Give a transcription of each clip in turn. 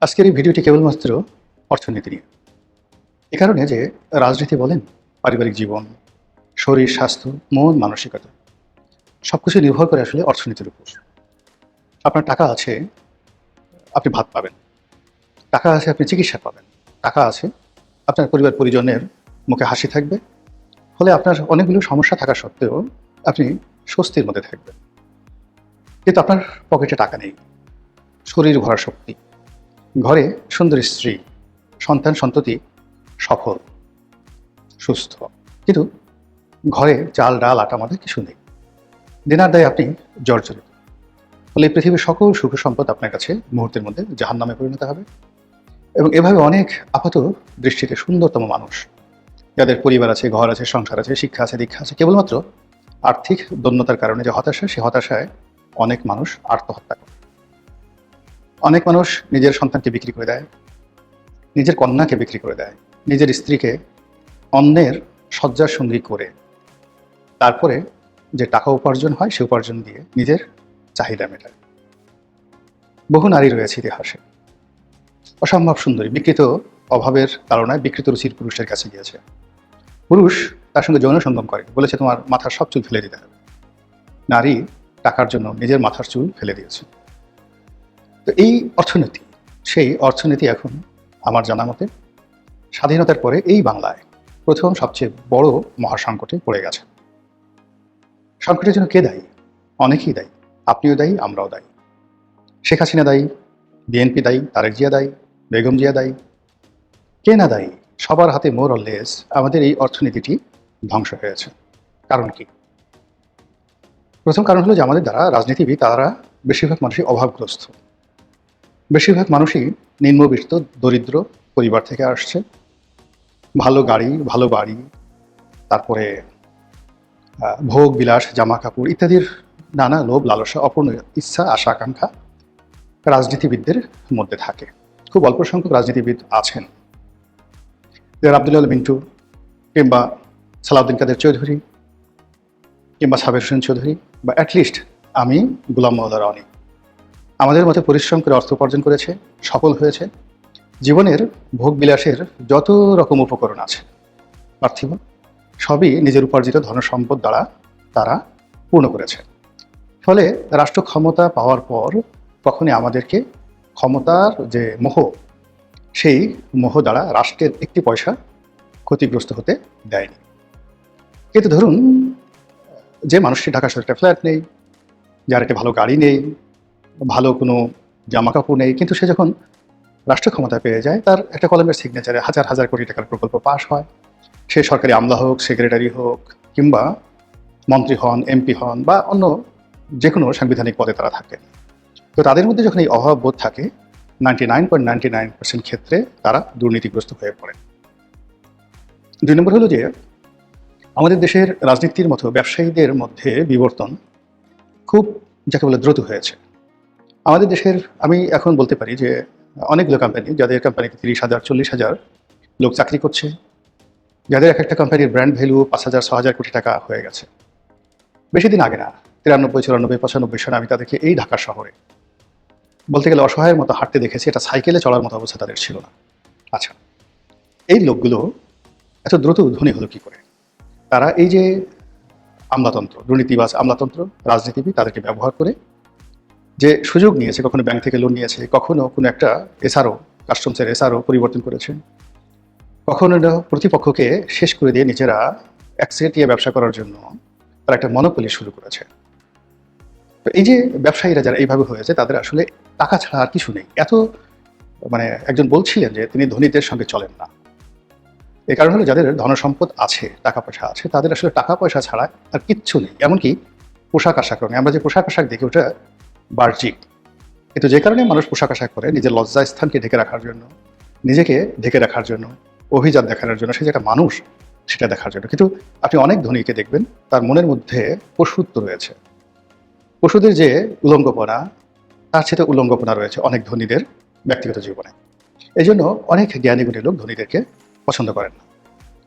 আজকের এই ভিডিওটি কেবলমাত্র অর্থনীতি নিয়ে। এ কারণে যে রাজনীতি বলেন, পারিবারিক জীবন, শরীর স্বাস্থ্য, মন মানসিকতা সবকিছু নির্ভর করে আসলে অর্থনীতির উপর। আপনার টাকা আছে, আপনি ভাত পাবেন। টাকা আছে, আপনি চিকিৎসা পাবেন। টাকা আছে, আপনার পরিবার পরিজনের মুখে হাসি থাকবে। ফলে আপনার অনেকগুলো সমস্যা থাকা সত্ত্বেও আপনি স্বস্তির মধ্যে থাকবেন। কিন্তু আপনার পকেটে টাকা নেই, শরীর ভরা শক্তি, ঘরে সুন্দর স্ত্রী, সন্তান সন্ততি সফল, সুস্থ। কিন্তু ঘরে চাল ডাল আটা আমাদের কিছু নেই। দিনার দায়ে আপনি জর্জরিত। ফলে এই পৃথিবীর সকল সুখ সম্পদ আপনার কাছে মুহূর্তের মধ্যে জাহান্নামে পরিণত হবে। এবং এভাবে অনেক আপাত দৃষ্টিতে সুন্দরতম মানুষ, যাদের পরিবার আছে, ঘর আছে, সংসার আছে, শিক্ষা আছে, দীক্ষা আছে, কেবলমাত্র আর্থিক দন্যতার কারণে যে হতাশা, সে হতাশায় অনেক মানুষ আত্মহত্যা করে। অনেক মানুষ নিজের সন্তানকে বিক্রি করে দেয়, নিজের কন্যাকে বিক্রি করে দেয়, নিজের স্ত্রীকে অন্যের শয্যার সঙ্গী করে তারপরে যে টাকা উপার্জন হয় সে উপার্জন দিয়ে নিজের চাহিদা মেটায়। বহু নারী রয়েছে ইতিহাসে, অসম্ভব সুন্দরী, বিকৃত অভাবের তাড়নায় বিকৃত রুচির পুরুষের কাছে গিয়েছে। পুরুষ তার সঙ্গে যৌন সঙ্গম করে, বলেছে তোমার মাথার সব চুল ফেলে দিতে হবে। নারী টাকার জন্য নিজের মাথার চুল ফেলে দিয়েছে। তো এই অর্থনীতি, সেই অর্থনীতি এখন আমার জানা মতে স্বাধীনতার পরে এই বাংলায় প্রথম সবচেয়ে বড় মহাসংকটে পড়ে গেছে। সংকটের জন্য কে দায়ী? অনেকেই দায়ী। আপনিও দায়ী, আমরাও দায়ী। শেখ হাসিনা দায়ী, বিএনপি দায়ী, তারেক জিয়া দায়ী, বেগম জিয়া দায়ী। কে না দায়ী? সবার হাতে মোর অর লেস আমাদের এই অর্থনীতিটি ধ্বংস হয়েছে। কারণ কি? প্রথম কারণ হলো যে আমাদের দ্বারা রাজনীতিবিদ তারা বেশিরভাগ মানুষই অভাবগ্রস্ত। বেশিরভাগ মানুষই নিম্নবিত্ত দরিদ্র পরিবার থেকে আসছে। ভালো গাড়ি, ভালো বাড়ি, তারপরে ভোগ বিলাস, জামা কাপড় ইত্যাদির নানা লোভ লালসা, অপূর্ণ ইচ্ছা, আশা আকাঙ্ক্ষা রাজনীতিবিদদের মধ্যে থাকে। খুব অল্প সংখ্যক রাজনীতিবিদ আছেন, যেমন আব্দুল মিন্টু, কিংবা সালাউদ্দিন কাদের চৌধুরী, কিংবা সাবের হোসেন চৌধুরী, বা অ্যাটলিস্ট আমি গোলাম মোহাম্মদ রনি। আমাদের মতো পরিশ্রম করে অর্থ উপার্জন করেছে, সফল হয়েছে। জীবনের ভোগ বিলাসের যত রকম উপকরণ আছে পার্থিব, সবই নিজের উপার্জিত ধনসম্পদ দ্বারা তারা পূর্ণ করেছে। ফলে রাষ্ট্র ক্ষমতা পাওয়ার পর কখনই আমাদেরকে ক্ষমতার যে মোহ, সেই মোহ দ্বারা রাষ্ট্রের একটি পয়সা ক্ষতিগ্রস্ত হতে দেয়নি। কিন্তু ধরুন, যে মানুষটি ঢাকা শহরে একটা ফ্ল্যাট নেই, যার একটা ভালো গাড়ি নেই, ভালো কোনো জামা কাপড় নেই, কিন্তু সে যখন রাষ্ট্র ক্ষমতা পেয়ে যায়, তার একটা কলমের সিগনেচারে হাজার হাজার কোটি টাকার প্রকল্প পাশ হয়। সে সরকারি আমলা হোক, সেক্রেটারি হোক, কিংবা মন্ত্রী হন, এমপি হন, বা অন্য যে কোনো সাংবিধানিক পদে তারা থাকে। তো তাদের মধ্যে যখন এই অভাব বোধ থাকে, 99.99% ক্ষেত্রে তারা দুর্নীতিগ্রস্ত হয়ে পড়ে। 2 নম্বর হলো যে আমাদের দেশের রাজনীতির মতো ব্যবসায়ীদের মধ্যে বিবর্তন খুব, যাকে বলে, দ্রুত হয়েছে। আমাদের দেশের, আমি এখন বলতে পারি যে অনেকগুলো কোম্পানি, যাদের কোম্পানিতে 30,000 40,000 লোক চাকরি করছে, যাদের এক একটা কোম্পানির ব্র্যান্ড ভ্যালু 5,000 6,000 কোটি টাকা হয়ে গেছে। বেশি দিন আগে না, 93 94 95 সালে আমি তাদেরকে এই ঢাকা শহরে বলতে গেলে অসহায়ের মতো হাঁটতে দেখেছি। এটা সাইকেলে চলার মতো অবস্থা তাদের ছিল না। আচ্ছা, এই লোকগুলো এত দ্রুত ধনী হলো কি করে? তারা এই যে আমলাতন্ত্র, দুর্নীতিবাজ আমলাতন্ত্র, রাজনীতিবিদ, তাদেরকে ব্যবহার করে যে সুযোগ নিয়েছে, কখনো ব্যাংক থেকে লোন নিয়েছে, কখনো কোনো একটা এসআরও, কাস্টমসের এসআরও পরিবর্তন করেছে, কখনো প্রতিপক্ষকে শেষ করে দিয়ে নিজেরা একচেটিয়া ব্যবসা করার জন্য তারা একটা মনোপলি শুরু করেছে। তো এই যে ব্যবসায়ীরা যারা এইভাবে হয়েছে, তাদের আসলে টাকা ছাড়া আর কিছু নেই। এত একজন বলছিলেন যে তিনি ধনীদের সঙ্গে চলেন না। এই কারণ হলো যাদের ধনসম্পদ আছে, টাকা পয়সা আছে, তাদের আসলে টাকা পয়সা ছাড়া আর কিচ্ছু নেই। এমনকি পোশাক আশাক রঙে আমরা যে পোশাক আশাক দেখি, ওটা বাহ্যিক। কিন্তু যে কারণে মানুষ পোশাক আশাক করে, নিজের লজ্জা স্থানকে ঢেকে রাখার জন্য, নিজেকে ঢেকে রাখার জন্য, অভিজাত দেখানোর জন্য, সে যে একটা মানুষ সেটা দেখার জন্য। কিন্তু আপনি অনেক ধনীকে দেখবেন, তার মনের মধ্যে পশুত্ব রয়েছে। পশুদের যে উলঙ্গপনা, তার সাথে উলঙ্গপনা রয়েছে অনেক ধনীদের ব্যক্তিগত জীবনে। এই জন্য অনেক জ্ঞানী গুণী লোক ধনীদেরকে পছন্দ করেন না।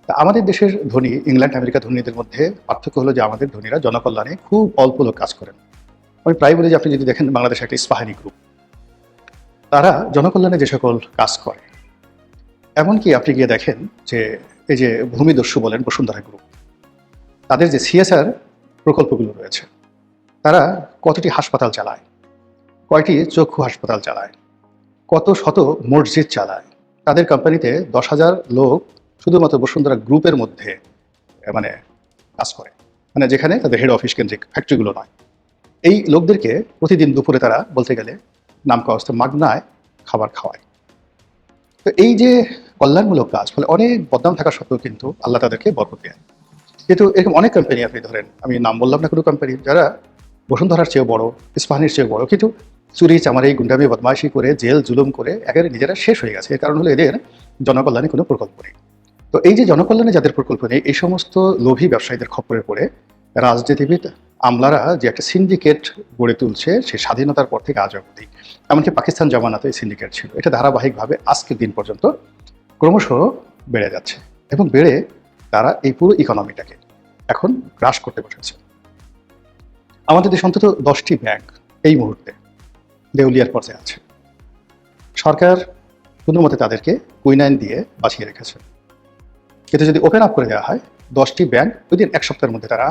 তা আমাদের দেশের ধনী, ইংল্যান্ড আমেরিকা ধনীদের মধ্যে পার্থক্য হলো যে আমাদের ধনীরা জনকল্যাণে খুব অল্প লোক কাজ করেন। আমি প্রায় বলি যে আপনি যদি দেখেন বাংলাদেশে একটা ইস্পাহানি গ্রুপ, তারা জনকল্যাণে যে সকল কাজ করে, এমনকি আপনি গিয়ে দেখেন যে এই যে ভূমিদস্যু বলেন বসুন্ধরা গ্রুপ, তাদের যে সিএসআর প্রকল্পগুলো রয়েছে, তারা কতটি হাসপাতাল চালায়, কয়টি চক্ষু হাসপাতাল চালায়, কত শত মসজিদ চালায়। তাদের কোম্পানিতে 10,000 লোক শুধুমাত্র বসুন্ধরা গ্রুপের মধ্যে মানে কাজ করে, মানে যেখানে তাদের হেড অফিস কেন্দ্রিক ফ্যাক্টরিগুলো নয়। এই লোকদেরকে প্রতিদিন দুপুরে তারা বলতে গেলে নাম কাওয়াস্তে মাগনায় খাবার খাওয়ায়। তো এই যে কল্যাণমূলক কাজ, ফলে অনেক বদনাম থাকা সত্ত্বেও কিন্তু আল্লাহ তাদেরকে বরকত দেন। কিন্তু এরকম অনেক কোম্পানি আপনি ধরেন, আমি নাম বললাম না কোনো কোম্পানি, যারা বসুন্ধরার চেয়েও বড়, ইস্পাহানির চেয়েও বড়, কিন্তু চুরি চামারি গুন্ডামি বদমাইশি করে জেল জুলুম করে একেবারে নিজেরা শেষ হয়ে গেছে। এর কারণ হলো এদের জনকল্যাণে কোনো প্রকল্প নেই। তো এই যে জনকল্যাণে যাদের প্রকল্প নেই, এই সমস্ত লোভী ব্যবসায়ীদের খপ্পরে পড়ে রাজনীতিবিদ আমলারা যে একটা সিন্ডিকেট গড়ে তুলছে, সে স্বাধীনতার পর থেকে আজ অবধি, এমনকি পাকিস্তান জামানাতে এই সিন্ডিকেট ছিল, এটা ধারাবাহিকভাবে আজকের দিন পর্যন্ত ক্রমশ বেড়ে যাচ্ছে এবং বেড়ে তারা এই পুরো ইকোনমিটাকে এখন গ্রাস করতে বসেছে। আমাদের দেশে অন্তত 10টি ব্যাংক এই মুহূর্তে দেউলিয়ার পর্যায়ে আছে। সরকার কোনো মতে তাদেরকে কুইনাইন দিয়ে বাঁচিয়ে রেখেছে, কিন্তু যদি ওপেন আপ করে দেওয়া হয় 10টি ব্যাংক উইদিন 1 সপ্তাহের মধ্যে তারা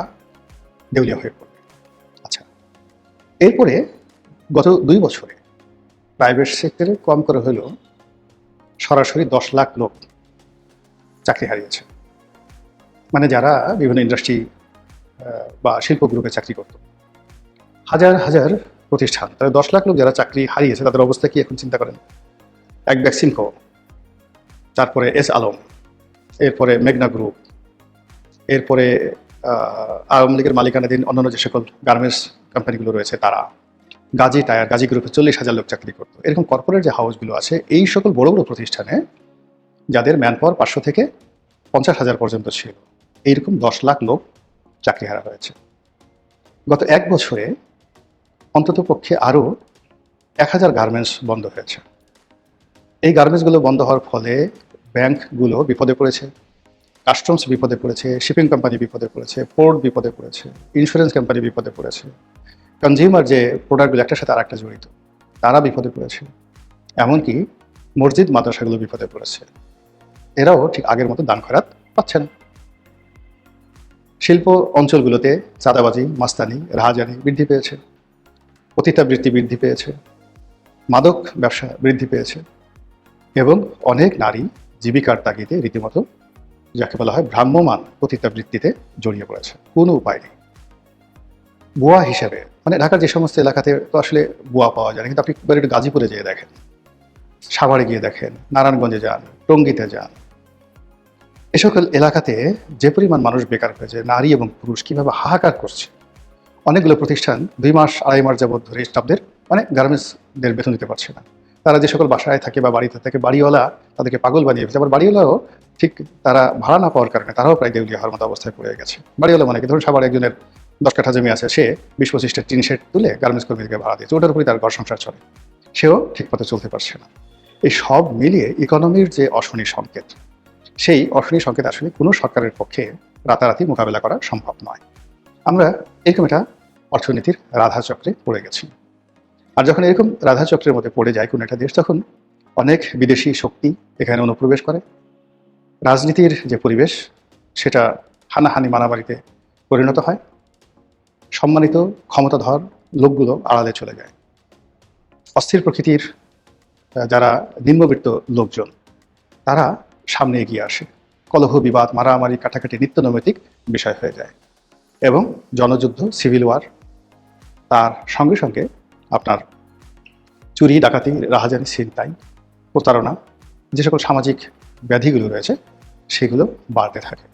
দেউলিয়া হয়ে পড়বে। আচ্ছা, এরপরে গত 2 বছরে প্রাইভেট সেক্টরে কম করে হলেও সরাসরি 10 লাখ লোক চাকরি হারিয়েছে। মানে যারা বিভিন্ন ইন্ডাস্ট্রি বা শিল্প গ্রুপে চাকরি করত, হাজার হাজার প্রতিষ্ঠান, তারা 10 লাখ লোক যারা চাকরি হারিয়েছে, তাদের অবস্থা কি এখন চিন্তা করেন। এক ভ্যাকসিনকো, তারপরে এস আলম, এরপরে মেঘনা গ্রুপ, এরপরে আওয়ামী লীগের মালিকানাধীন অন্যান্য যে সকল গার্মেন্টস কোম্পানিগুলো রয়েছে, তারা গাজী টায়ার, গাজী গ্রুপে 40,000 লোক চাকরি করতো। এরকম কর্পোরেট যে হাউসগুলো আছে, এই সকল বড় বড় প্রতিষ্ঠানে যাদের ম্যান পাওয়ার 500 থেকে 50,000 পর্যন্ত ছিল, এইরকম 10 লাখ লোক চাকরি হারা হয়েছে। গত 1 বছরে অন্তত পক্ষে আরও 1,000 গার্মেন্টস বন্ধ হয়েছে। এই গার্মেন্টসগুলো বন্ধ হওয়ার ফলে ব্যাংকগুলো বিপদে পড়েছে, কাস্টমস বিপদে পড়েছে, শিপিং কোম্পানি বিপদে পড়েছে, পোর্ট বিপদে পড়েছে, ইন্স্যুরেন্স কোম্পানি বিপদে পড়েছে, কনজিউমার যে প্রোডাক্টগুলো একটার সাথে আরেকটা জড়িত, তারা বিপদে পড়েছে, এমনকি মসজিদ মাদ্রাসাগুলো বিপদে পড়েছে। এরাও ঠিক আগের মতো দান খয়রাত পাচ্ছে না। শিল্প অঞ্চলগুলোতে চাঁদাবাজি, মাস্তানি, রাহাজানি বৃদ্ধি পেয়েছে, পতিতাবৃত্তি বৃদ্ধি পেয়েছে, মাদক ব্যবসা বৃদ্ধি পেয়েছে এবং অনেক নারী জীবিকার তাগিদে রীতিমতো যাকে বলা হয় ভ্রাম্যমান পতিতাবৃত্তিতে জড়িয়ে পড়েছে। কোনো উপায় নেই। বুয়া হিসেবে, মানে ঢাকার যে সমস্ত এলাকাতে তো আসলে বুয়া পাওয়া যায় না, কিন্তু আপনি একটু গাজীপুরে যেয়ে দেখেন, সাভারে গিয়ে দেখেন, নারায়ণগঞ্জে যান, টঙ্গীতে যান, এ সকল এলাকাতে যে পরিমাণ মানুষ বেকার হয়েছে, নারী এবং পুরুষ কীভাবে হাহাকার করছে। অনেকগুলো প্রতিষ্ঠান 2 মাস 2.5 মাস যাবৎ ধরে স্টাফদের মানে গার্মেন্টসদের বেতন দিতে পারছে না। তারা যে সকল বাসায় থাকে বা বাড়িতে থাকে, বাড়িওয়ালা তাদেরকে পাগল বানিয়ে ফেলছে। আবার বাড়িওয়ালাও ঠিক তারা ভাড়া না পাওয়ার কারণে তারাও প্রায় দেউলিয়া হওয়ার মতো অবস্থায় পড়ে গেছে। বাড়িওয়ালা মানে কি, ধরুন সাভারে একজনের 10 কাঠা জমি আছে, সে 20-25টা টিন শেড তুলে গার্মেন্টস কর্মীদেরকে ভাড়া দিয়েছে, ওটার উপরেই তার ঘর সংসার চলে, সেও ঠিকমতো চলতে পারছে না। এই সব মিলিয়ে ইকোনমির যে অশনি সংকেত, সেই অশনি সংকেত আসলে কোনো সরকারের পক্ষে রাতারাতি মোকাবেলা করা সম্ভব নয়। আমরা এরকম একটা অর্থনীতির রাধাচক্রে পড়ে গেছি। আর যখন এরকম রাধাচক্রের মধ্যে পড়ে যায় কোনো একটা দেশ, তখন অনেক বিদেশি শক্তি এখানে অনুপ্রবেশ করে। রাজনীতির যে পরিবেশ, সেটা হানাহানি মারামারিতে পরিণত হয়। সম্মানিত ক্ষমতাধর লোকগুলো আড়ালে চলে যায়। অস্থির প্রকৃতির যারা নিম্নবিত্ত লোকজন, তারা সামনে এগিয়ে আসে। কলহ বিবাদ, মারামারি, কাটাকাটি নিত্য নৈমিত্তিক বিষয় হয়ে যায় এবং জনযুদ্ধ, সিভিল ওয়ার, তার সঙ্গে সঙ্গে আপনার চুরি, ডাকাতি, রাহাজানি, ছিনতাই, প্রতারণা, যে সকল সামাজিক ব্যাধিগুলো রয়েছে, সেগুলো বাড়তে থাকে।